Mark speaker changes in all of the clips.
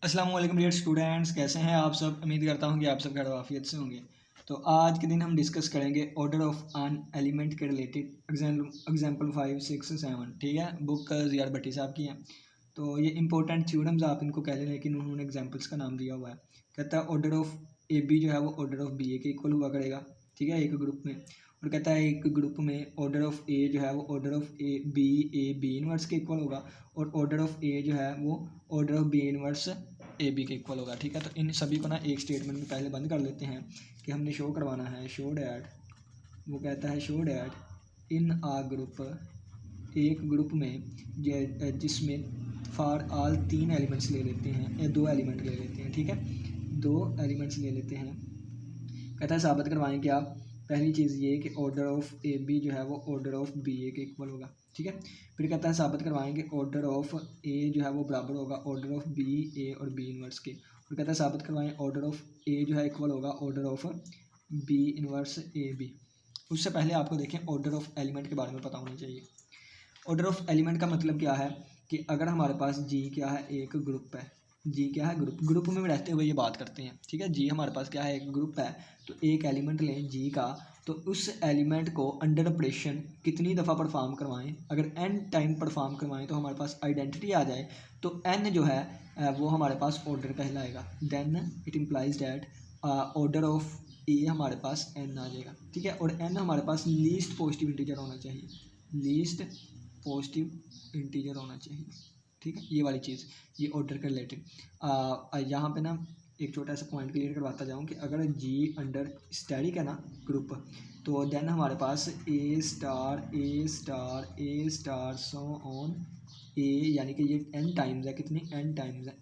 Speaker 1: अस्सलाम वालेकुम dear students, कैसे हैं आप सब। उम्मीद करता हूं कि आप सब खैर आफियत से होंगे। तो आज के दिन हम डिस्कस करेंगे ऑर्डर ऑफ एन एलिमेंट के रिलेटेड एग्जाम्पल 5, 6, 7। ठीक है, बुक ज़ियार भट्टी साहब की है। तो ये इंपॉर्टेंट थ्योरम्स आप इनको कह लें, लेकिन उन्होंने एग्जाम्पल्स का नाम दिया हुआ है। कहता है ऑर्डर ऑफ ए बी जो है वो ऑर्डर ऑफ बी ए के इक्वल हुआ करेगा। ठीक है, एक ग्रुप में। और कहता है एक ग्रुप में ऑर्डर ऑफ ए जो है वो order of A B inverse के इक्वल होगा। और ऑर्डर ऑफ ए जो है वो order of B inverse A B के इक्वल होगा। ठीक है, तो इन सभी को ना एक स्टेटमेंट में पहले बंद कर लेते हैं कि हमने शो करवाना है। शो डैट, वो कहता है show that in a group, एक ग्रुप में जिसमें फॉर ऑल 3 एलिमेंट्स ले लेते हैं या 2 एलिमेंट ले लेते हैं। ठीक है, 2 एलिमेंट्स ले लेते हैं। कहता है साबित करवाएं कि आप पहली चीज़ ये कि ऑर्डर ऑफ ए बी जो है वो ऑर्डर ऑफ बी ए के इक्वल होगा। ठीक है, फिर कहता है साबित करवाएं कि ऑर्डर ऑफ ए जो है वो बराबर होगा ऑर्डर ऑफ बी ए और बी इनवर्स के। और कहता है साबित करवाएं ऑर्डर ऑफ ए जो है इक्वल होगा order of B inverse A B. उससे पहले आपको देखें ऑर्डर ऑफ एलिमेंट के बारे में पता होना चाहिए। ऑर्डर ऑफ एलिमेंट का मतलब क्या है कि अगर हमारे पास जी क्या है, एक ग्रुप है। जी क्या है, ग्रुप में रहते हुए ये बात करते हैं। ठीक है, जी हमारे पास क्या है, एक ग्रुप है। तो एक एलिमेंट लें जी का, तो उस एलिमेंट को अंडर ऑपरेशन कितनी दफ़ा परफॉर्म करवाएं। अगर एन टाइम परफॉर्म करवाएं तो हमारे पास आइडेंटिटी आ जाए, तो एन जो है वो हमारे पास ऑर्डर कहलाएगा। Then it implies that order of A हमारे पास एन आ जाएगा। ठीक है, और एन हमारे पास लीस्ट पॉजिटिव इंटीजर होना चाहिए। लीस्ट पॉजिटिव इंटीजर होना चाहिए। ठीक है, ये वाली चीज़, ये ऑर्डर के रिलेटेड। यहाँ पे ना एक छोटा सा पॉइंट क्लियर करवाता जाऊँ कि अगर जी अंडर स्टैटिक है ना ग्रुप, तो देन हमारे पास ए स्टार सो ऑन ए, यानी कि ये एन टाइम्स है। कितनी एन टाइम्स है,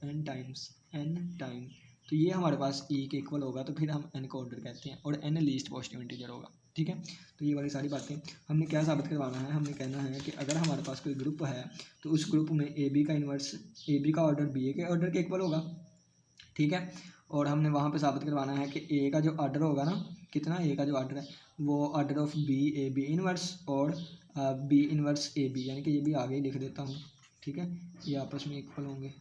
Speaker 1: एन टाइम। तो ये हमारे पास ई के इक्वल होगा, तो फिर हम एन को ऑर्डर कहते हैं और एन लीस्ट पॉजिटिव इंटीजर होगा। ठीक है, तो ये वाली सारी बातें हमने क्या साबित करवाना है। हमने कहना है कि अगर हमारे पास कोई ग्रुप है तो उस ग्रुप में ए बी का इन्वर्स, ए बी का ऑर्डर बी ए के ऑर्डर के इक्वल होगा। ठीक है, और हमने वहाँ पे साबित करवाना है कि ए का जो ऑर्डर होगा ना, कितना ए का जो ऑर्डर है वो order of B A B inverse और बी इनवर्स ए बी, यानी कि ये भी आगे ही लिख देता हूँ। ठीक है, ये आपस में इक्वल होंगे।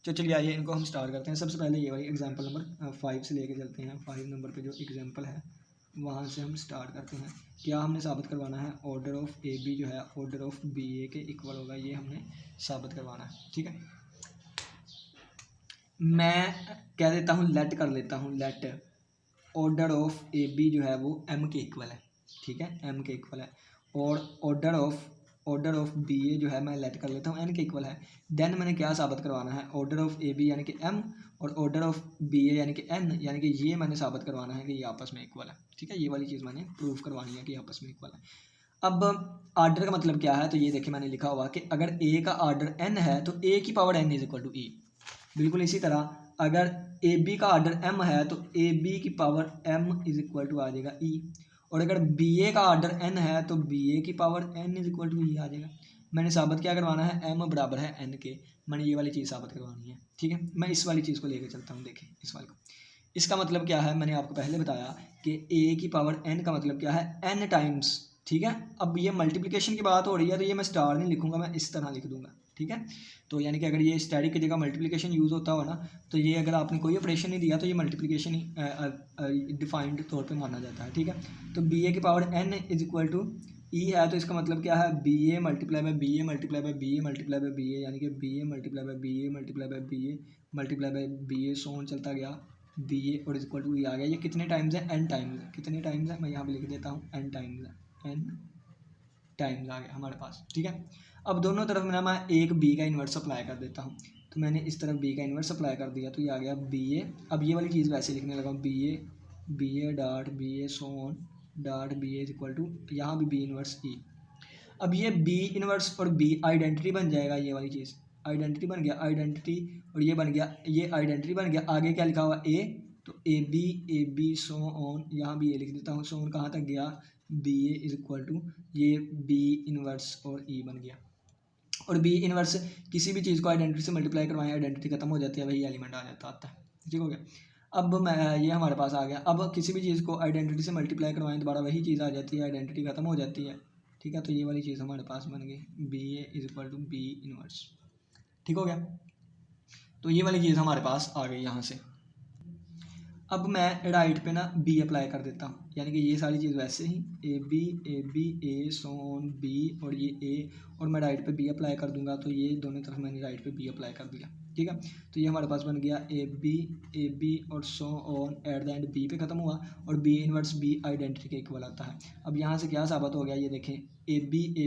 Speaker 1: तो चलिए आइए इनको हम स्टार्ट करते हैं। सबसे पहले ये वाली एग्जांपल नंबर 5 से लेके चलते हैं। 5 नंबर पे जो एग्जांपल है वहाँ से हम स्टार्ट करते हैं। क्या हमने साबित करवाना है, ऑर्डर ऑफ ए बी जो है ऑर्डर ऑफ बी ए के इक्वल होगा, ये हमने साबित करवाना है। ठीक है, मैं कह देता हूँ, लेट कर लेता हूँ, let order of A B जो है वो एम के इक्वल है। ठीक है, एम के इक्वल है। और ऑर्डर ऑफ बी ए जो है मैं लेट कर लेता हूँ एन के इक्वल है। देन मैंने क्या साबित करवाना है, ऑर्डर ऑफ ए बी यानी कि एम और ऑर्डर ऑफ बी ए यानी कि एन, यानी कि ये मैंने साबित करवाना है कि ये आपस में इक्वल है। ठीक है, ये वाली चीज़ मैंने प्रूफ करवानी है कि आपस में इक्वल है। अब ऑर्डर का मतलब क्या है, तो ये देखिए मैंने लिखा हुआ कि अगर ए का ऑर्डर एन है तो ए की power N is equal to E. बिल्कुल इसी तरह अगर ए बी का ऑर्डर एम है तो ए बी की power M is equal to आ जाएगा ई। और अगर बी ए का ऑर्डर एन है तो बी ए की power N is equal to E आ जाएगा। मैंने साबित क्या करवाना है, एम बराबर है एन के। मैंने ये वाली चीज़ साबित करवानी है। ठीक है, मैं इस वाली चीज़ को लेकर चलता हूँ। देखिए इस वाले को, इसका मतलब क्या है, मैंने आपको पहले बताया कि ए की पावर एन का मतलब क्या है, एन टाइम्स। ठीक है, अब ये मल्टीप्लिकेशन की बात हो रही है तो ये मैं स्टार नहीं लिखूंगा, मैं इस तरह लिख दूंगा। ठीक है, तो यानी कि अगर ये स्टैटिक की जगह मल्टीप्लिकेशन यूज़ होता हो ना, तो ये अगर आपने कोई ऑपरेशन नहीं दिया तो ये मल्टीप्लिकेशन ही डिफाइंड तौर पे माना जाता है। ठीक है, तो बी ए की power N is equal to E है, तो इसका मतलब क्या है, B A multiply by B A multiply by B A multiply by B A, यानी कि B A multiply by B A multiply by B A multiply by B A so on चलता गया बी ए और is equal to E आ गया। ये कितने times है, एन टाइम्स है। कितने टाइम्स है, मैं यहाँ पे लिख देता हूँ एन टाइम्स है, एन टाइम्स आ गया हमारे पास। ठीक है, अब दोनों तरफ में मैं एक बी का इन्वर्स अप्लाई कर देता हूँ। तो मैंने इस तरफ बी का इन्वर्स अप्लाई कर दिया तो ये आ गया बी ए। अब ये वाली चीज़ वैसे लिखने लगा, B A dot B A so on dot B A is equal to यहाँ भी बी इन्वर्स ई। अब ये बी इन्वर्स और बी आइडेंटिटी बन जाएगा। ये वाली चीज़ आइडेंटिटी बन गया, आइडेंटिटी, और ये बन गया, ये आइडेंटिटी बन गया। आगे क्या लिखा हुआ ए, तो ए बी सो ऑन, यहाँ भी ए लिख देता हूँ। सो ऑन कहाँ तक गया, B A is equal to ये बी इन्वर्स और ई बन गया। और बी इन्वर्स किसी भी चीज़ को आइडेंटिटी से मल्टीप्लाई करवाएं, आइडेंटिटी खत्म हो जाती है, वही एलिमेंट आ जाता आता है। ठीक हो गया, अब मैं ये हमारे पास आ गया। अब किसी भी चीज़ को आइडेंटिटी से मल्टीप्लाई करवाएं दोबारा वही चीज़ आ जाती है, आइडेंटिटी खत्म हो जाती है। ठीक है, तो ये वाली चीज़ हमारे पास बन गई, B A is equal to B inverse. ठीक हो गया, तो ये वाली चीज़ हमारे पास आ गई यहाँ से। अब मैं राइट पे ना बी अप्लाई कर देता हूँ, यानी कि ये सारी चीज़ वैसे ही A B A Son B और ये ए, और मैं राइट पे बी अप्लाई कर दूंगा, तो ये दोनों तरफ मैंने राइट पे बी अप्लाई कर दिया। ठीक है, तो ये हमारे पास बन गया ए बी और so on, at the end B पे ख़त्म हुआ, और बी इनवर्स बी आइडेंटिटी के इक्वल आता है। अब यहाँ से क्या साबित हो गया, ये देखें A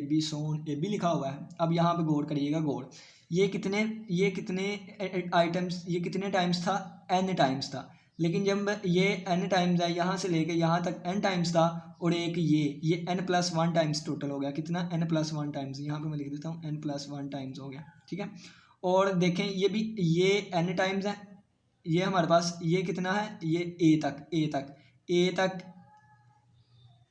Speaker 1: B so on A B लिखा हुआ है। अब यहाँ पे गौर करिएगा, गौर ये कितने आइटम्स, ये कितने टाइम्स था, n टाइम्स था, लेकिन जब ये n टाइम्स है यहाँ से लेके यहाँ तक n टाइम्स था, और एक ये n+1 टाइम्स टोटल हो गया। कितना, n+1 टाइम्स, यहाँ पे मैं लिख देता हूँ n+1 टाइम्स हो गया। ठीक है, और देखें ये भी ये n टाइम्स है, ये हमारे पास ये कितना है, ये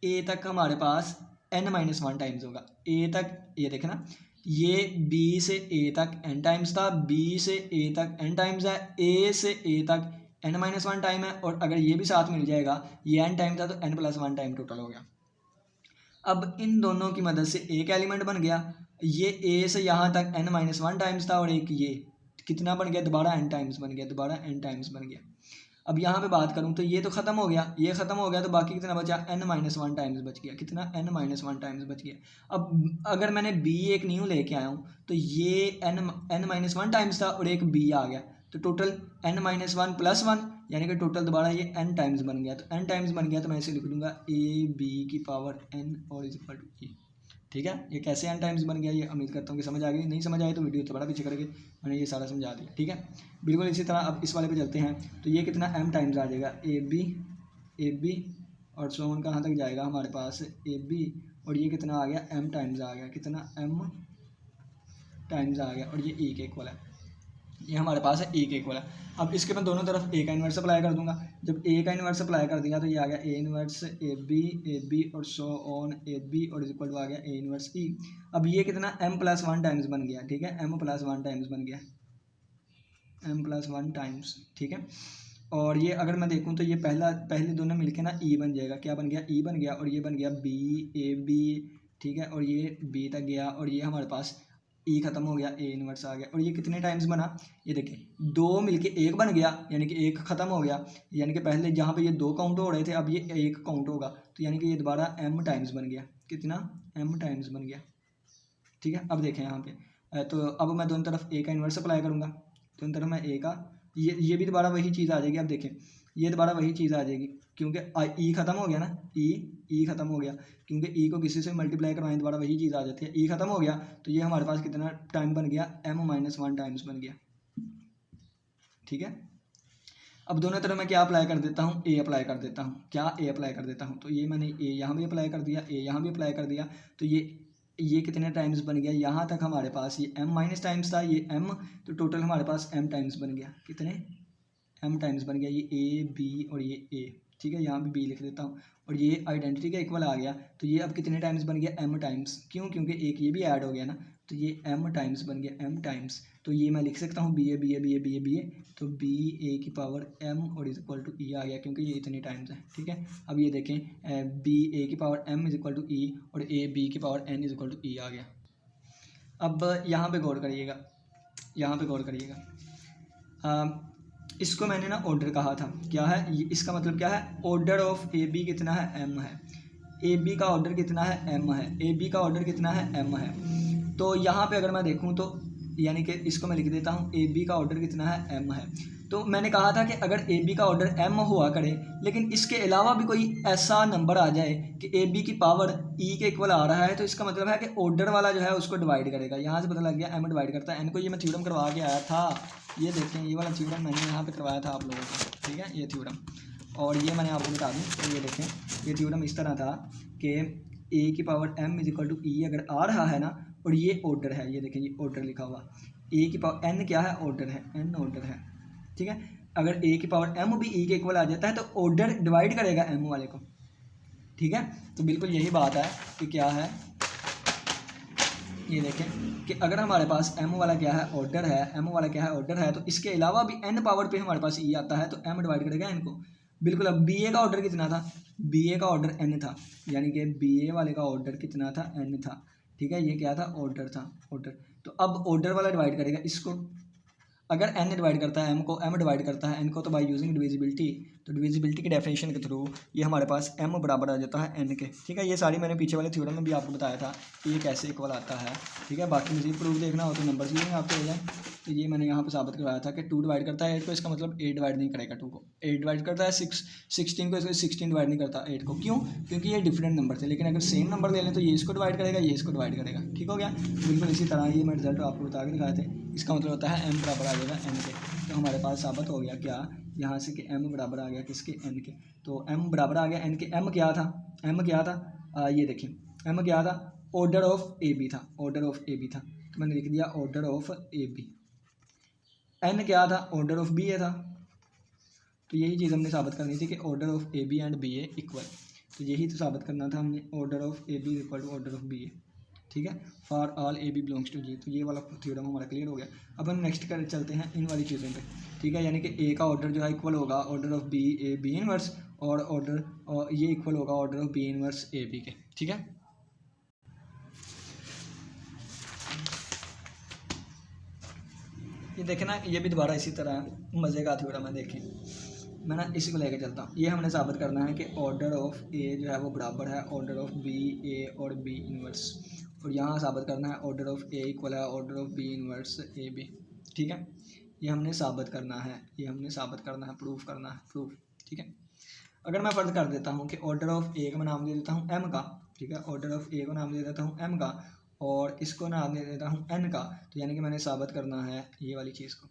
Speaker 1: a तक हमारे पास n-1 टाइम्स होगा। a तक, ये देखें ना, ये b से a तक n टाइम्स था, b से a तक n टाइम्स है, a से a तक n-1 टाइम है, और अगर ये भी साथ मिल जाएगा, ये n टाइम था तो n+1 टाइम टोटल हो गया। अब इन दोनों की मदद से एक एलिमेंट बन गया, ये a से यहाँ तक n-1 टाइम्स था, और एक ये कितना बन गया, दोबारा n टाइम्स बन गया, दोबारा n टाइम्स बन गया। अब यहाँ पे बात करूँ तो ये तो ख़त्म हो गया, ये ख़त्म हो गया, तो बाकी कितना बचा, n-1 टाइम्स बच गया। कितना, n-1 टाइम्स बच गया। अब अगर मैंने b एक न्यू लेके आया हूँ, तो ये n-1 टाइम्स था और एक b आ गया, तो टोटल n-1+1, यानी कि टोटल दोबारा ये n टाइम्स बन गया। तो n टाइम्स बन गया तो मैं इसे लिख दूंगा a/n और इज इक्वल टू e। ठीक है, ये कैसे n टाइम्स बन गया, ये उम्मीद करता हूँ कि समझ आ गई। नहीं समझ आए तो वीडियो दोबारा पीछे करके मैंने ये सारा समझा दिया। ठीक है, बिल्कुल इसी तरह अब इस वाले पे चलते हैं, तो ये कितना m टाइम्स आ जाएगा, ए बी और सो ऑन कहाँ तक जाएगा हमारे पास, ए बी, और ये कितना आ गया, m टाइम्स आ गया। कितना, m टाइम्स आ गया, और ये e के इक्वल है, ये हमारे पास है ए के इक्वल है। अब इसके मैं दोनों तरफ ए का इन्वर्स अप्लाई कर दूंगा। जब ए का इन्वर्स अप्लाई कर दिया तो ये आ गया ए इन्वर्स ए बी और सो ऑन ए बी और इज इक्वल टू आ गया ए इन्वर्स ई। अब ये कितना m+1 टाइम्स बन गया। ठीक है, m+1 टाइम्स बन गया, m+1 टाइम्स। ठीक है, और ये अगर मैं देखूँ तो ये पहले दोनों मिलके ना ई बन जाएगा। क्या बन गया, ई बन गया, और ये बन गया बी। ठीक है, और ये बी तक गया, और ये हमारे पास ई खत्म हो गया, ए इनवर्स आ गया। और ये कितने टाइम्स बना, ये देखिए दो मिलके एक बन गया, यानी कि एक खत्म हो गया, यानी कि पहले जहाँ पे ये दो काउंट हो रहे थे अब ये एक काउंट होगा, तो यानी कि ये दोबारा m टाइम्स बन गया। कितना, m टाइम्स बन गया। ठीक है, अब देखें यहाँ पे, तो अब मैं दोनों तरफ ए का इन्वर्स अप्लाई करूँगा, दोनों तरफ मैं ए का, ये भी दोबारा वही चीज़ आ जाएगी। अब देखें ये दोबारा वही चीज़ आ जाएगी, क्योंकि ई खत्म हो गया ना, ई खत्म हो गया, क्योंकि ई को किसी से मल्टीप्लाई करवाएं दोबारा वही चीज़ आ जाती है। ई खत्म हो गया तो ये हमारे पास कितना टाइम बन गया, m-1 टाइम्स बन गया। ठीक है, अब दोनों तरफ मैं क्या अप्लाई कर देता हूँ, ए अप्लाई कर देता हूँ। क्या, ए अप्लाई कर देता हूँ, तो ये मैंने ए यहाँ भी अप्लाई कर दिया, ए यहाँ भी अप्लाई कर दिया, तो ये कितने टाइम्स बन गया, यहाँ तक हमारे पास ये m- टाइम्स था, ये m, तो टोटल हमारे पास m टाइम्स बन गया। कितने, m टाइम्स बन गया, ये a b और ये a। ठीक है, यहाँ भी b लिख देता हूँ, और ये आइडेंटिटी का इक्वल आ गया, तो ये अब कितने टाइम्स बन गया, m टाइम्स। क्यों, क्योंकि एक ये भी ऐड हो गया ना, तो ये m टाइम्स बन गया, m टाइम्स। तो ये मैं लिख सकता हूँ ba, तो ba और इज इक्वल टू e आ गया, क्योंकि ये इतने टाइम्स है। ठीक है, अब ये देखें ba is equal to e और ab is equal to e आ गया। अब यहाँ पे गौर करिएगा, यहाँ पे गौर करिएगा, इसको मैंने ना ऑर्डर कहा था, क्या है इसका मतलब क्या है, ऑर्डर ऑफ ए बी कितना है, m है। ए बी का ऑर्डर कितना है, m है। ए बी का ऑर्डर कितना है, m है। तो यहाँ पे अगर मैं देखूँ तो यानी कि इसको मैं लिख देता हूँ, ए बी का ऑर्डर कितना है, m है। तो मैंने कहा था कि अगर ए बी का ऑर्डर m हुआ करे, लेकिन इसके अलावा भी कोई ऐसा नंबर आ जाए कि ए बी की पावर e के इक्वल आ रहा है, तो इसका मतलब है कि ऑर्डर वाला जो है उसको डिवाइड करेगा। यहाँ से पता लग गया m डिवाइड करता है n को। ये मैं थ्योरम करवा के आया था, ये देखें ये वाला थ्योरम मैंने यहाँ पे करवाया था आप लोगों को। ठीक है, ये थ्योरम, और ये मैंने आपको बता दूँ, तो ये देखें ये थ्योरम इस तरह था कि a की power m is equal to e अगर आ रहा है ना, और ये ऑर्डर है, ये देखें ये ऑर्डर लिखा हुआ, a की पावर n क्या है, ऑर्डर है, n ऑर्डर है। ठीक है, अगर a की पावर m भी e के इक्वल आ जाता है तो ऑर्डर डिवाइड करेगा m वाले को। ठीक है, तो बिल्कुल यही बात है कि क्या है, ये देखें कि अगर हमारे पास m वाला क्या है, ऑर्डर है, m वाला क्या है, ऑर्डर है, तो इसके अलावा भी n पावर पे हमारे पास e आता है, तो m डिवाइड करेगा n को। बिल्कुल, अब ba का ऑर्डर कितना था, ba का ऑर्डर n था, यानी कि ba वाले का ऑर्डर कितना था, n था। ठीक है, ये क्या था, ऑर्डर था, ऑर्डर। तो अब ऑर्डर वाला डिवाइड करेगा इसको। अगर n डिवाइड करता है m को, m डिवाइड करता है n को, तो बाय यूजिंग डिविजिबिलिटी, तो डिविजिबिलिटी की डेफिनेशन के थ्रू ये हमारे पास m बराबर आ जाता है n के। ठीक है, ये सारी मैंने पीछे वाले थ्योरम में भी आपको बताया था कि ये कैसे इक्वल आता है। ठीक है, बाकी मजीद प्रूफ देखना हो तो नंबर भी आपको हो जाए। तो ये मैंने यहाँ पर साबित करवाया था कि 2 डिवाइड करता है 8 को, इसका मतलब 8 डिवाइड नहीं करेगा 2 को, 8 डिवाइड करता है 16 को, इसको 16 डिवाइड नहीं करता 8 को। क्यों? क्योंकि ये डिफरेंट नंबर थे, लेकिन अगर सेम नंबर ले लें तो ये इसको डिवाइड करेगा, ये इसको डिवाइड करेगा। ठीक हो गया, बिल्कुल इसी तरह ये मैं रिजल्ट आपको बता के दिखाए थे। इसका मतलब होता है m बराबर आ जाएगा n के। तो हमारे पास साबित हो गया क्या यहाँ से कि m बराबर आ गया किसके, n के। तो m बराबर आ गया n के। m क्या था, m क्या था, ये देखिए m क्या था, ऑर्डर ऑफ ए बी था, ऑर्डर ऑफ ए बी था। तो मैंने लिख दिया order of A B. n क्या था, ऑर्डर ऑफ बी ए था। तो यही चीज़ हमने साबित करनी थी कि order of A B and B A equal. तो यही तो साबित करना था हमने, order of A B equal to order of B A. ठीक है, for all A B belongs to G. तो ये वाला थ्योरम हमारा क्लियर हो गया। अब हम नेक्स्ट कर चलते हैं इन वाली चीज़ों पे। ठीक है, यानी कि ए का ऑर्डर जो है इक्वल होगा order of B A B inverse, और ऑर्डर और ये इक्वल होगा order of B inverse A B के। ठीक है, ये देखे ना, ये भी दोबारा इसी तरह मज़े का थ्योरम है। देखें, मैं ना इसी को लेकर चलता हूँ। ये हमने साबित करना है कि ऑर्डर ऑफ ए जो है वो बराबर है ऑर्डर ऑफ बी ए और बी इनवर्स, और यहाँ साबित करना है ऑर्डर ऑफ ए इक्वल है order of B inverse A B. ठीक है, ये हमने साबित करना है, ये हमने साबित करना है, प्रूफ करना है, प्रूफ। ठीक है, अगर मैं फर्ज कर देता हूँ कि ऑर्डर ऑफ ए का मैं नाम दे देता हूँ m का। ठीक है, ऑर्डर ऑफ ए को नाम दे देता हूँ m का, और इसको नाम दे देता हूँ n का। तो यानी कि मैंने साबित करना है ये वाली चीज़ को,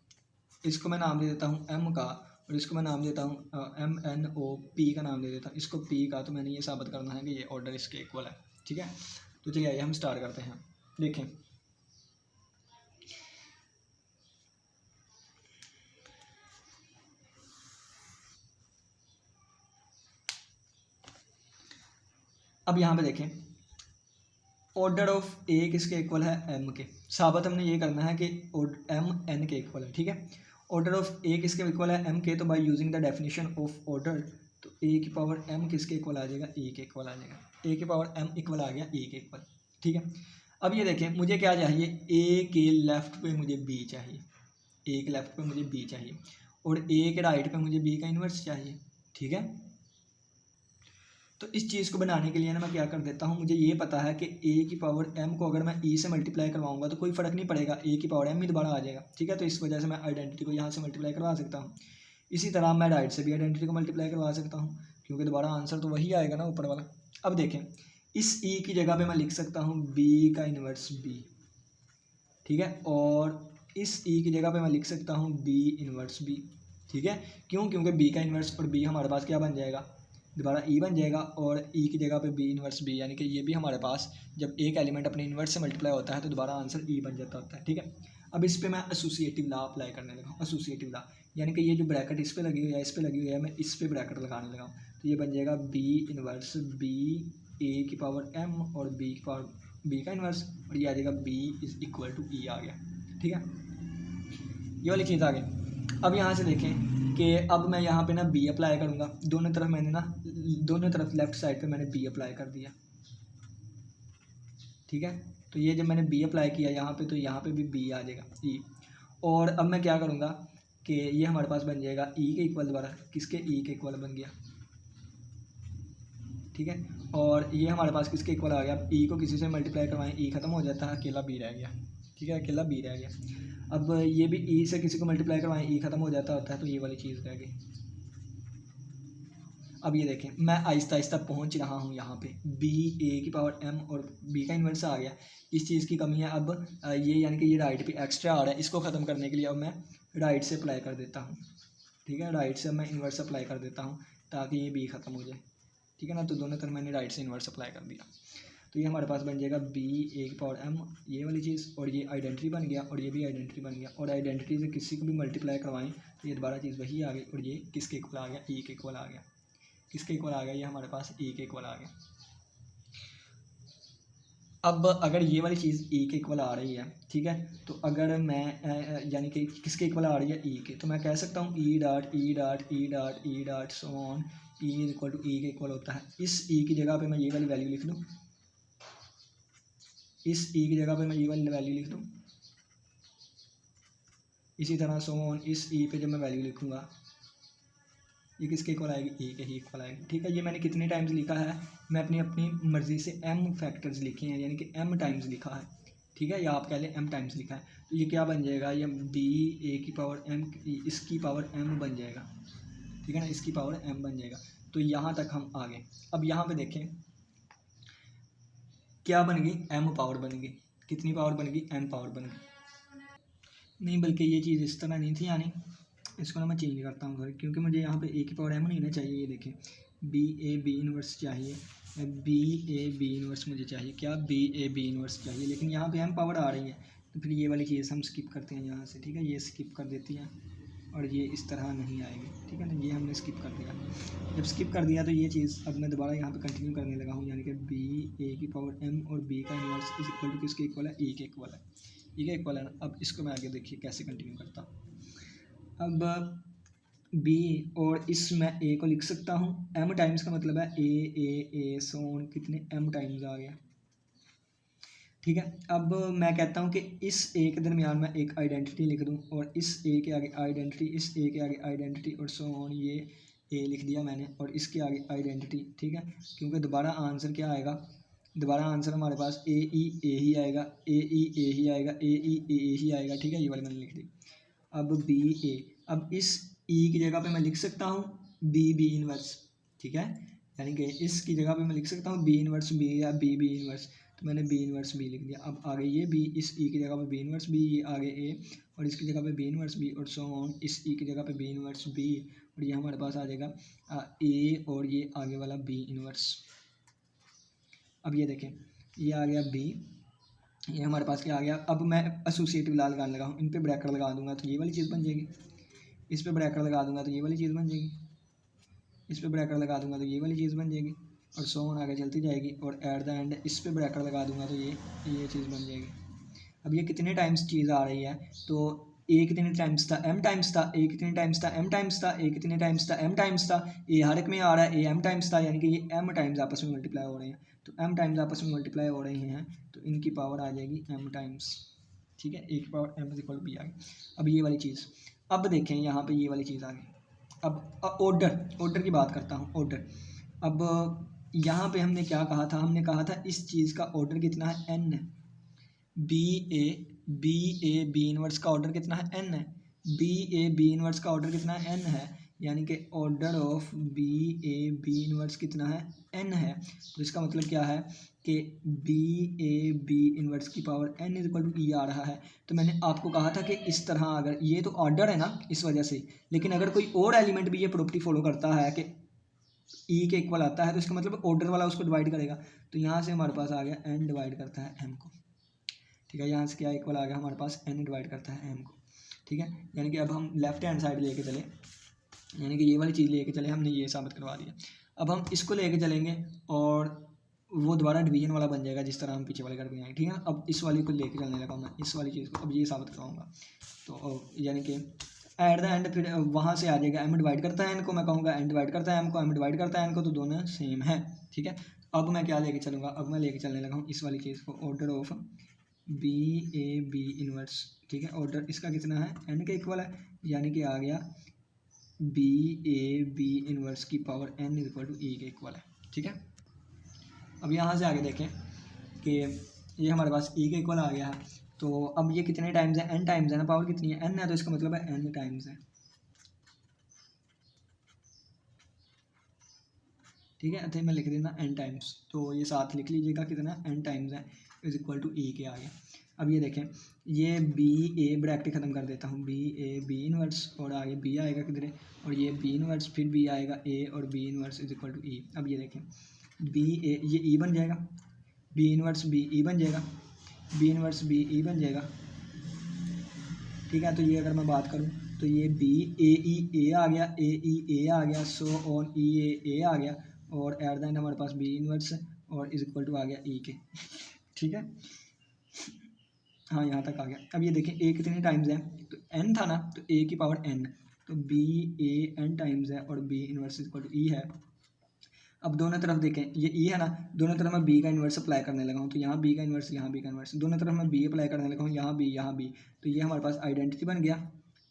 Speaker 1: इसको मैं नाम दे देता हूँ m का, और इसको मैं नाम देता हूँ एम एन ओ पी का नाम दे देता हूँ, इसको p का। तो मैंने ये साबित करना है कि ये ऑर्डर इसके इक्वल है। ठीक है, तो चलिए आइए हम स्टार्ट करते हैं। देखें, अब यहाँ पे देखें, ऑर्डर ऑफ ए किसके इक्वल है, m के। साबित हमने ये करना है कि m n के इक्वल है। ठीक है, ऑर्डर ऑफ ए किसके इक्वल है, m के। तो by using the definition of order, तो a की पावर m किसके इक्वल आ जाएगा, e के इक्वल आ जाएगा। a की पावर m इक्वल आ गया e के इक्वल। ठीक है, अब ये देखें, मुझे क्या चाहिए, a के लेफ्ट पे मुझे b चाहिए, a के लेफ्ट पे मुझे b चाहिए, और a के राइट पे मुझे b का इन्वर्स चाहिए। ठीक है, तो इस चीज़ को बनाने के लिए ना मैं क्या कर देता हूँ, मुझे ये पता है कि a की पावर m को अगर मैं e से मल्टीप्लाई करवाऊंगा तो कोई फ़र्क नहीं पड़ेगा, a की पावर m ही दोबारा आ जाएगा। ठीक है, तो इस वजह से मैं आइडेंटिटी को यहाँ से मल्टीप्लाई करवा सकता हूँ। इसी तरह मैं राइट से भी आइडेंटिटी को मल्टीप्लाई करवा सकता हूँ, क्योंकि दोबारा आंसर तो वही आएगा ना ऊपर वाला। अब देखें, इस e की जगह पर मैं लिख सकता हूँ b का इन्वर्स b। ठीक है, और इस e की जगह पर मैं लिख सकता हूँ b इन्वर्स b। ठीक है, क्यों? क्योंकि b का इन्वर्स और b हमारे पास क्या बन जाएगा, दोबारा ई बन जाएगा, और ई की जगह पे बी इन्वर्स बी, यानी कि ये भी हमारे पास जब एक एलिमेंट अपने इन्वर्स से मल्टीप्लाई होता है तो दोबारा आंसर ई बन जाता होता है। ठीक है, अब इस पे मैं एसोसिएटिव लॉ अप्लाई करने लगा हूँ। एसोसिएटिव लॉ यानी कि ये जो ब्रैकेट इस पे लगी हुई है, इस पे लगी हुई है, मैं इस पे ब्रैकेट लगाने लगा हूँ। तो ये बन जाएगा बी इन्वर्स बी ए की पावर एम और बी की पावर बी का इन्वर्स, और ये आ जाएगा B is equal to E आ गया। ठीक है, ये वाली चीज़ आ गई। अब यहाँ से देखें कि अब मैं यहाँ पे ना बी अप्लाई करूँगा, दोनों तरफ मैंने ना, दोनों तरफ लेफ्ट साइड पे मैंने बी अप्लाई कर दिया। ठीक है, तो ये जब मैंने बी अप्लाई किया यहाँ पे, तो यहाँ पे भी बी आ जाएगा ई। और अब मैं क्या करूँगा कि ये हमारे पास बन जाएगा ई के इक्वल, दोबारा किसके, ई के इक्वल बन गया। ठीक है, और ये हमारे पास किसके इक्वल आ गया, ई को किसी से मल्टीप्लाई करवाएं, ई खत्म हो जाता है, अकेला बी रह गया। ठीक है, अकेला बी रह गया। अब ये भी ई से किसी को मल्टीप्लाई करवाएं, ई खत्म हो जाता होता है, तो ये वाली चीज़ रह गई। अब ये देखें, मैं आहिस्ता आहिस्ता पहुंच रहा हूं यहाँ पे, बी ए की पावर एम और बी का इन्वर्स आ गया। इस चीज़ की कमी है। अब ये यानी कि ये राइट पे एक्स्ट्रा आ रहा है, इसको ख़त्म करने के लिए अब मैं राइट से अप्लाई कर देता हूँ। ठीक है, राइट से मैं इन्वर्स अप्लाई कर देता हूँ ताकि ये बी ख़त्म हो जाए। ठीक है ना, तो दोनों तरफ मैंने राइट से इन्वर्स अप्लाई कर दिया, तो ये हमारे पास बन जाएगा बी ए की पावर एम, ये वाली चीज़, और ये आइडेंटिटी बन गया, और ये भी आइडेंटिटी बन गया। और आइडेंटिटी से किसी को भी मल्टीप्लाई करवाएं तो ये दोबारा चीज़ वही आ गई, और ये किसके इक्वल आ गया, ई के इक्वल आ गया। किसके इक्वल आ गया, ये हमारे पास ई के इक्वल आ गया। अब अगर ये वाली चीज़ ई के इक्वल आ रही है, ठीक है, तो अगर मैं यानी कि किसके इक्वल आ रही है, ई के, तो मैं कह सकता हूँ E dot E dot E dot E dot so on E is equal to E के इक्वल होता है। इस ई की जगह पे मैं ये वाली वैल्यू लिख दूँ, इस ई की जगह पे मैं ये वाली वैल्यू लिख दूँ, इसी तरह सो ऑन इस ई पे जब मैं वैल्यू लिखूँगा ये किसके इक्वल आएगी, ए के ही इक्वल आएगी। ठीक है, ये मैंने कितने टाइम्स लिखा है, मैं अपनी अपनी मर्ज़ी से एम फैक्टर्स लिखे हैं, यानी कि एम टाइम्स लिखा है। ठीक है, या आप कह लें एम टाइम्स लिखा है। तो ये क्या बन जाएगा, ये बी ए की पावर एम, इसकी पावर एम बन जाएगा। ठीक है ना, इसकी पावर एम बन जाएगा। तो यहाँ तक हम आ गए। अब यहाँ पे देखें क्या बन गई, एम पावर बन गई। कितनी पावर बन गई, एम पावर बन गई। नहीं, बल्कि ये चीज़ इस तरह नहीं थी आनी, इसको ना मैं चेंज करता हूँ थोड़ी, क्योंकि मुझे यहाँ पे ए की पावर एम नहीं ना चाहिए। ये देखें बी इनवर्स चाहिए, बी इनवर्स मुझे चाहिए, क्या बी इनवर्स चाहिए, लेकिन यहाँ पे एम पावर आ रही है। तो फिर ये वाली चीज़ हम स्किप करते हैं यहाँ से। ठीक है, ये स्किप कर देती हैं और ये इस तरह नहीं आएगी। ठीक है ना, ये हमने स्किप कर दिया। जब स्किप कर दिया तो ये चीज़ अब मैं दोबारा यहाँ पे कंटिन्यू करने लगा हूँ, यानी कि बी ए की पावर एम और बी का इनवर्स इज इक्वल टू किसके इक्वल है, ई के इक्वल है। ई के इक्वल है ना। अब इसको मैं आगे देखिए कैसे कंटिन्यू करता हूँ। अब बी और इस मैं ए को लिख सकता हूँ, एम टाइम्स का मतलब है ए सोन कितने एम टाइम्स आ गया। ठीक है, अब मैं कहता हूँ कि इस ए के दरमियान मैं एक आइडेंटिटी लिख दूँ और इस ए के आगे आइडेंटिटी, इस ए के आगे आइडेंटिटी और सो ऑन, ये ए लिख दिया मैंने और इसके आगे आइडेंटिटी। ठीक है, क्योंकि दोबारा आंसर क्या आएगा, दोबारा आंसर हमारे पास ए ही आएगा, ए ही आएगा, ए ही आएगा। ठीक है, ये वाली मैंने लिख दी। अब बी ए, अब इस ई की जगह पे मैं लिख सकता हूँ बी इनवर्स। ठीक है, यानी कि इसकी जगह पे मैं लिख सकता हूँ बी इनवर्स बी या बी इनवर्स। तो मैंने बी इनवर्स बी लिख दिया। अब आगे ये बी, इस ई की जगह पे बी इनवर्स बी, ये आगे ए और इसकी जगह पे बी इनवर्स बी और सो ऑन, इस ई की जगह पे बी इनवर्स बी और ये हमारे पास आ जाएगा ए और ये आगे वाला बी इनवर्स। अब ये देखें, ये आ गया बी, ये हमारे पास क्या आ गया। अब मैं एसोसिएटिव ला लगा हूँ, इन पे ब्रैकेट लगा दूंगा तो ये वाली चीज़ बन जाएगी, इस पे ब्रैकेट लगा दूंगा तो ये वाली चीज़ बन जाएगी, इस पे ब्रैकेट लगा दूंगा तो ये वाली चीज़ बन जाएगी और सो ऑन आगे चलती जाएगी। और एट द एंड इस पे ब्रैकेट लगा दूंगा तो ये चीज़ बन जाएगी। अब ये कितने टाइम्स चीज़ आ रही है, तो ए कितने टाइम्स था, एम टाइम्स था, ए कितने टाइम्स था, एम टाइम्स था, ए कितने टाइम्स था, एम टाइम्स था। ए हर एक में आ रहा है, ए एम टाइम्स था, यानी कि ये एम टाइम्स आपस में मल्टीप्लाई हो रहे हैं। तो एम टाइम्स आपस में मल्टीप्लाई हो रहे हैं तो इनकी पावर आ जाएगी एम टाइम्स। ठीक है, ए की power M is equal to B आ गई। अब ये वाली चीज़, अब देखें यहाँ पे ये वाली चीज़ आ गई। अब ऑर्डर की बात करता हूँ, ऑर्डर। अब यहाँ पे हमने क्या कहा था, हमने कहा था इस चीज़ का ऑर्डर कितना है, एन है। बी इनवर्स का ऑर्डर कितना है, एन है। बी इनवर्स का ऑर्डर कितना है, एन है, यानी कि ऑर्डर ऑफ बी इनवर्स कितना है, एन है। तो इसका मतलब क्या है कि बी इनवर्स की power N is equal to E आ रहा है। तो मैंने आपको कहा था कि इस तरह, अगर ये तो ऑर्डर है ना इस वजह से, लेकिन अगर कोई और एलिमेंट भी ये प्रॉपर्टी फॉलो करता है कि ई के इक्वल आता है तो इसका मतलब ऑर्डर वाला उसको डिवाइड करेगा। तो यहाँ से हमारे पास आ गया एन डिवाइड करता है एम को। ठीक है, यहाँ से क्या इक्वल आ गया हमारे पास, एन डिवाइड करता है एम को। ठीक है, यानी कि अब हम लेफ्ट हैंड साइड लेके चले, यानी कि ये वाली चीज़ लेके चले, हमने ये साबित करवा दिया। अब हम इसको लेके चलेंगे और वो दोबारा डिवीजन वाला बन जाएगा जिस तरह हम पीछे वाले कर आए। ठीक है, अब इस वाली को लेके चलने लगा मैं, इस वाली चीज़ को अब ये साबित करवाऊँगा। तो यानी कि एट द एंड फिर वहाँ से आ जाएगा एम डिवाइड करता है एन को, मैं कहूँगा एन डिवाइड करता है एम को, एम डिवाइड करता है एन को, तो दोनों सेम है। ठीक है, अब मैं क्या लेके चलूँगा, अब मैं लेके चलने लगा हूँ इस वाली चीज़ को, ऑर्डर ऑफ बी इनवर्स। ठीक है, ऑर्डर इसका कितना है, एन के इक्वल है, यानी कि आ गया बी इनवर्स की power N is equal to E के इक्वल है। ठीक है, अब यहाँ से आगे देखें कि ये हमारे पास ई के इक्वल आ गया है। तो अब ये कितने टाइम्स है, एन टाइम्स है ना, पावर कितनी है, एन है, तो इसका मतलब है एन टाइम्स है। ठीक है, तो मैं लिख देना एन टाइम्स, तो ये साथ लिख लीजिएगा कितना एन टाइम्स है इज इक्वल टू ई के आ गया। अब ये देखें, ये बी ए ब्रैकेट ख़त्म कर देता हूँ, बी इनवर्स और आगे बी आएगा किधर, और ये बी इनवर्स फिर बी आएगा ए और B inverse is equal to E. अब ये देखें बी ए, ये ई बन जाएगा, बी इनवर्स बी ई बन जाएगा, बी इनवर्स बी ई बन जाएगा। ठीक है, तो ये अगर मैं बात करूँ तो ये बी ए आ गया, ए आ गया, सो ऑन ए आ गया और एट द एंड हमारे पास बी इनवर्स और इज इक्वल टू आ गया ई के। ठीक है, हाँ यहाँ तक आ गया। अब ये देखें ए कितने टाइम्स है, तो एन था ना, तो ए की पावर एन, तो बी एन टाइम्स है और B inverse equal to E है। अब दोनों तरफ देखें, ये ई है ना, दोनों तरफ मैं बी का इन्वर्स अप्लाई करने लगा हूँ, तो यहाँ बी का इन्वर्स, यहाँ बी का इन्वर्स, दोनों तरफ मैं बी अप्लाई करने लगा हूँ, यहाँ बी, तो ये हमारे पास आइडेंटिटी बन गया।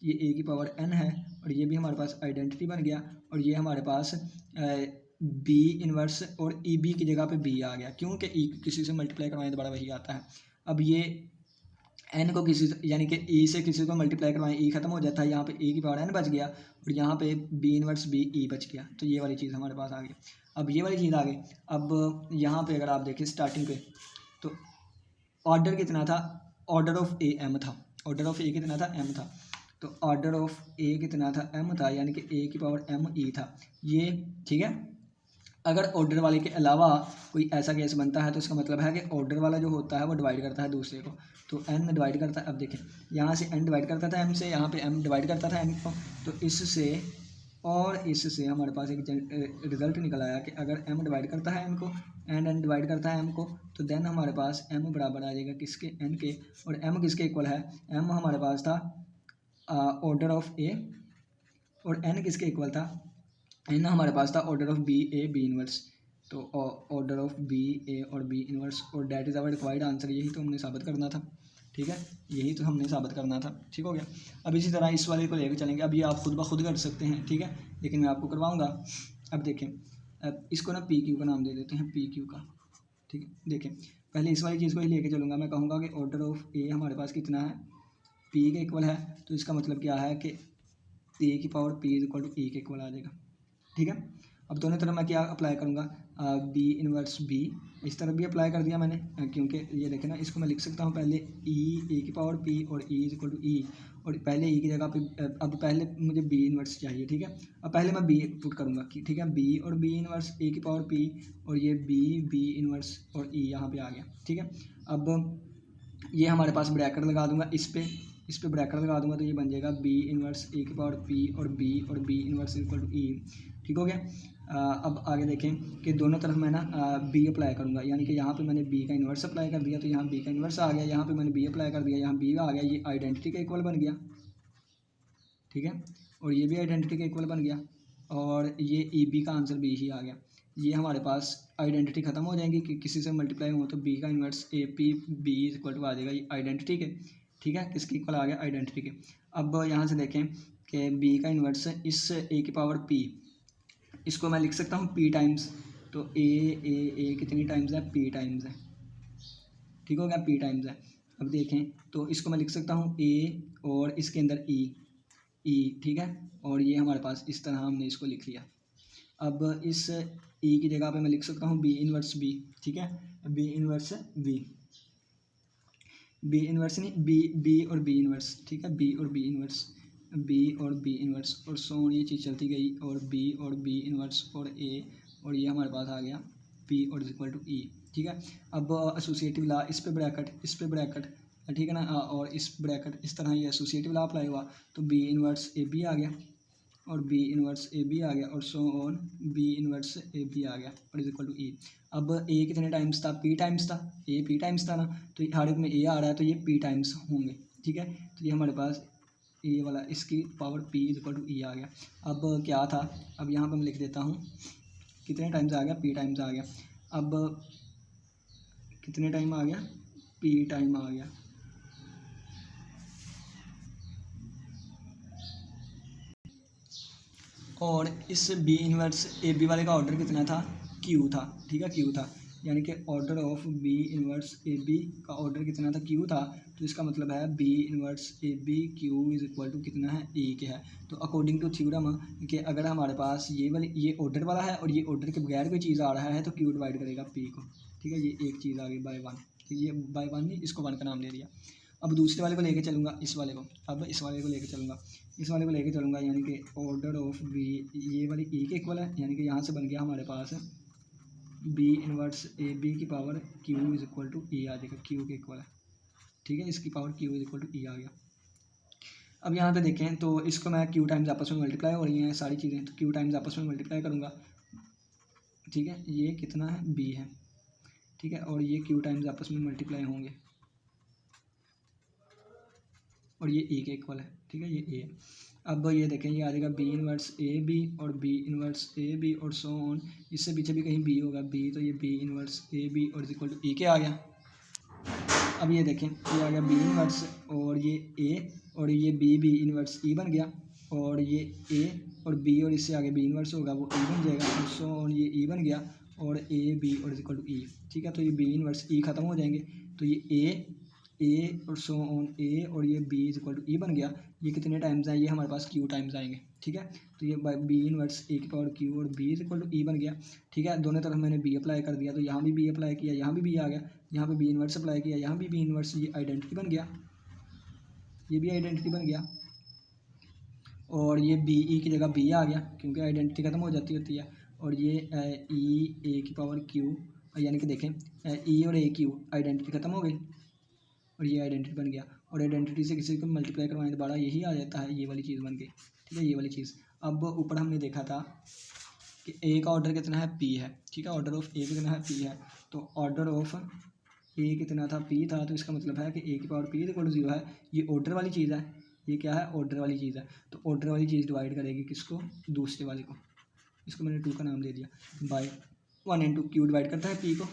Speaker 1: ये ए की पावर n है, और ये भी हमारे पास आइडेंटिटी बन गया, और ये हमारे पास बी इन्वर्स और ई बी की जगह पे बी आ गया, क्योंकि ई किसी से मल्टीप्लाई करवाएं दोबारा वही आता है। अब ये एन को किसी यानी कि ई से किसी को मल्टीप्लाई करवाएं, ई खत्म हो जाता है, यहाँ पे ए की पावर एन बच गया, और यहाँ पे बी इन्वर्स बी ई बच गया, तो ये वाली चीज़ हमारे पास आ गई। अब ये वाली चीज़ आ गई। अब यहाँ पे अगर आप देखें स्टार्टिंग पे, तो ऑर्डर कितना था, ऑर्डर ऑफ ए एम था, ऑर्डर ऑफ ए कितना था, एम था, तो ऑर्डर ऑफ ए कितना था, एम था, यानी कि ए की पावर एम ई था ये, ठीक है। अगर ऑर्डर वाले के अलावा कोई ऐसा केस बनता है तो इसका मतलब है कि ऑर्डर वाला जो होता है वो डिवाइड करता है दूसरे को, तो एन डिवाइड करता है। अब देखें यहाँ से एन डिवाइड करता था एम से, यहाँ पे एम डिवाइड करता था एन को, तो इससे और इससे हमारे पास एक रिजल्ट निकल आया कि अगर एम डिवाइड करता है एन को एंड एन डिवाइड करता है एम को, तो देन हमारे पास एम बराबर आ जाएगा किसके, एन के, और एम किसके इक्वल है, एम हमारे पास था ऑर्डर ऑफ ए, और एन किसके इक्वल था, एन हमारे पास था order of B A B inverse, तो ऑर्डर ऑफ बी ए और बी इनवर्स, और that is our required answer, यही तो हमने साबित करना था, ठीक है, यही तो हमने साबित करना था, ठीक हो गया। अब इसी तरह इस वाले को लेकर चलेंगे, अब ये आप खुद ब खुद कर सकते हैं, ठीक है, लेकिन मैं आपको करवाऊँगा। अब देखें, अब इसको ना पी क्यू का नाम दे देते हैं, पी क्यू का, ठीक है। देखें पहले इस वाली चीज़ को ही लेके चलूँगा, मैं कहूँगा कि ऑर्डर ऑफ ए हमारे पास कितना है, पी के इक्वल है, तो इसका मतलब क्या है कि ए की power P is equal to A के इक्वल आ जाएगा, ठीक है। अब दोनों तरफ मैं क्या अप्लाई करूँगा, बी इनवर्स बी, इस तरफ भी अप्लाई कर दिया मैंने, क्योंकि ये देखें ना, इसको मैं लिख सकता हूँ पहले ई ए की पावर पी और ई इज इक्वल टू ई, और पहले ई की जगह पे अब पहले मुझे बी इनवर्स चाहिए, ठीक है। अब पहले मैं बी पुट करूँगा, ठीक है, बी और बी इनवर्स ए की पावर पी, और ये बी इनवर्स और ई यहाँ पे आ गया, ठीक है। अब ये हमारे पास ब्रैकेट लगा दूंगा, इस पे ब्रैकेट लगा दूंगा, तो ये बन जाएगा बी इनवर्स ए की पावर पी और बी इनवर्स इक्वल टू ई, ठीक हो गया। अब आगे देखें कि दोनों तरफ मैं ना बी अप्लाई करूंगा, यानी कि यहाँ पे मैंने बी का इन्वर्स अप्लाई कर दिया, तो यहाँ बी का इन्वर्स आ गया, यहाँ पे मैंने बी अप्लाई कर दिया, यहाँ बी आ गया, ये आइडेंटिटी का इक्वल बन गया, ठीक है, और ये भी आइडेंटिटी का इक्वल बन गया, और ये ई बी का आंसर बी ही आ गया। ये हमारे पास आइडेंटिटी खत्म हो जाएगी कि किसी से मल्टीप्लाई हो, तो बी का inverse A P B is equal to आ जाएगा, ये आइडेंटिटी के, ठीक है, किसके इक्वल आ गया, आइडेंटिटी के। अब यहाँ से देखें कि बी का इन्वर्स इस ए की पावर पी, इसको मैं लिख सकता हूँ पी टाइम्स, तो ए कितनी टाइम्स है, पी टाइम्स है, ठीक हो गया, पी टाइम्स है। अब देखें तो इसको मैं लिख सकता हूँ ए और इसके अंदर ई, ठीक है, और ये हमारे पास इस तरह हमने इसको लिख लिया। अब इस ई की जगह पे मैं लिख सकता हूँ बी इनवर्स बी, ठीक है, बी इनवर्स बी इनवर्स नहीं, बी और बी इनवर्स, ठीक है, बी और बी इनवर्स, बी और बी इनवर्स, और सो ये चीज़ चलती गई, और बी इनवर्स और ए, और ये हमारे पास आ गया पी और इज इक्वल टू ई, ठीक है। अब एसोसिएटिव ला, इस पे ब्रैकेट, ठीक है ना, और इस ब्रैकेट, इस तरह ये एसोसिएटिव ला अप्लाई हुआ, तो बी इनवर्स ए बी आ गया, और बी इनवर्स ए बी आ गया, और so on B inverse A B आ गया, और इज इक्वल टू ई। अब ए कितने टाइम्स था, पी टाइम्स था, ए पी टाइम्स था ना, तो हर एक में ए आ रहा है, तो ये पी टाइम्स होंगे, ठीक है, तो ये हमारे पास ए वाला इसकी power P is equal to E आ गया। अब क्या था, अब यहाँ पर मैं लिख देता हूँ कितने टाइम्स आ गया, पी टाइम्स आ गया। अब कितने टाइम आ गया, पी टाइम आ गया, और इस बी इनवर्स ए बी वाले का ऑर्डर कितना था, क्यू था, ठीक है, क्यू था, यानी कि order of B inverse A B का ऑर्डर कितना था, क्यू था, तो इसका मतलब है B inverse A B Q is equal to कितना है, ए के है। तो अकॉर्डिंग टू थ्योरम कि अगर हमारे पास ये ऑर्डर वाला है और ये ऑर्डर के बगैर कोई चीज़ आ रहा है, तो क्यू डिवाइड करेगा पी को, ठीक है, ये एक चीज़ आ गई बाय वन, ये बाय वन नहीं, इसको वन का नाम दे दिया। अब दूसरे वाले को लेके चलूँगा, इस वाले को, अब इस वाले को लेके चलूँगा, यानी कि ऑर्डर ऑफ बी, ये वाली ई के इक्वल है, यानी कि यहाँ से बन गया हमारे पास बी इनवर्स ए बी की power Q is equal to E आ जाएगा, क्यू के इक्वल है, ठीक है, इसकी power Q is equal to E आ गया। अब यहाँ पे देखें तो इसको मैं क्यू टाइम्स आपस में मल्टीप्लाई हो रही हैं सारी चीज़ें, तो क्यू टाइम्स आपस में मल्टीप्लाई करूँगा, ठीक है, ये कितना है, बी है, ठीक है, और ये क्यू टाइम्स आपस में मल्टीप्लाई होंगे, और ये ए के इक्वल है, ठीक है, ये ए है। अब ये देखें ये आ जाएगा बी इनवर्स ए बी और बी इनवर्स ए बी और सो ऑन, इससे पीछे भी कहीं बी होगा बी, तो ये बी इनवर्स ए बी और इक्वल टू ई के आ गया। अब ये देखें, ये आ गया बी इनवर्स और ये ए और ये बी इनवर्स ई बन गया, और ये ए और बी और इससे आगे बी इनवर्स होगा वो ई बन जाएगा, और सो ऑन ये ई बन गया, और ए बी और इज इक्वल टू ई। ठीक है, तो ये बी इनवर्स ई ख़त्म हो जाएंगे, तो ये ए और सो ऑन ए और ये बी इज इक्वल टू ई बन गया। ये कितने टाइम्स हैं, ये हमारे पास क्यू टाइम्स आएंगे। ठीक है, तो ये बी इनवर्स ए की पावर क्यू और बी इज इक्वल टू ई बन गया। ठीक है, दोनों तरफ मैंने बी अप्लाई कर दिया, तो यहाँ भी बी अप्लाई किया, यहाँ भी बी आ गया, यहाँ पे बी इनवर्स अप्लाई किया, यहाँ भी बी इनवर्स, ये आइडेंटिटी बन गया, ये भी आइडेंटिटी बन गया, और ये बी ई की जगह बी आ गया क्योंकि आइडेंटिटी खत्म हो जाती होती है, और ये ई ए की पावर क्यू, यानी कि देखें ई और ए क्यू आइडेंटिटी खत्म हो गई और ये आइडेंटिटी बन गया, और आइडेंटिटी से किसी को मल्टीप्लाई करवाएं दोबारा यही आ जाता है, ये वाली चीज़ बन गई। ठीक है, ये वाली चीज़। अब ऊपर हमने देखा था कि ए का ऑर्डर कितना है, पी है। ठीक है, ऑर्डर ऑफ ए कितना है, पी है, तो ऑर्डर ऑफ ए कितना था, पी था, तो इसका मतलब है कि ए की पावर पी इक्वल टू 0 है। ये ऑर्डर वाली चीज़ है, ये क्या है, ऑर्डर वाली चीज़ है, तो ऑर्डर वाली चीज़ डिवाइड करेगी किसको, दूसरे वाले को, इसको मैंने 2 का नाम दे दिया, बाय 1 एंड 2। क्यू डिवाइड करता है पी को,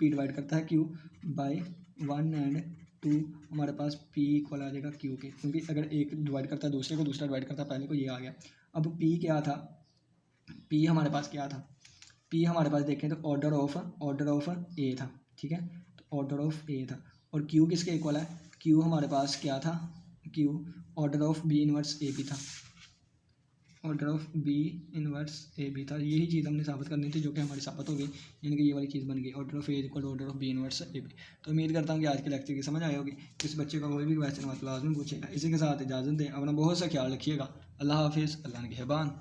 Speaker 1: पी डिवाइड करता है क्यू, बाय 1 एंड 2 हमारे पास पी इक्वल आ जाएगा क्यू के, क्योंकि अगर एक डिवाइड करता है दूसरे को, दूसरा डिवाइड करता है पहले को, ये आ गया। अब पी क्या था, पी हमारे पास क्या था, पी हमारे पास देखें तो ऑर्डर ऑफ ए था। ठीक है, तो ऑर्डर ऑफ ए था, और क्यू किसके इक्वल है, क्यू हमारे पास क्या था, Q order of B inverse A B था, order of B inverse A B था। यही चीज़ हमने साबित करनी थी, जो कि हमारी साबित हो गई, यानी कि ये वाली चीज़ बन गई, order of A equal order of B inverse A B. तो उम्मीद करता हूँ कि आज के लेक्चर की समझ आई होगी। किस बच्चे का कोई भी क्वेश्चन मतलब लाजमी पूछेगा। इसी के साथ इजाज़त दें, अपना बहुत सा ख्याल रखिएगा। अल्लाह हाफिज़, अल्लाह निगहबान।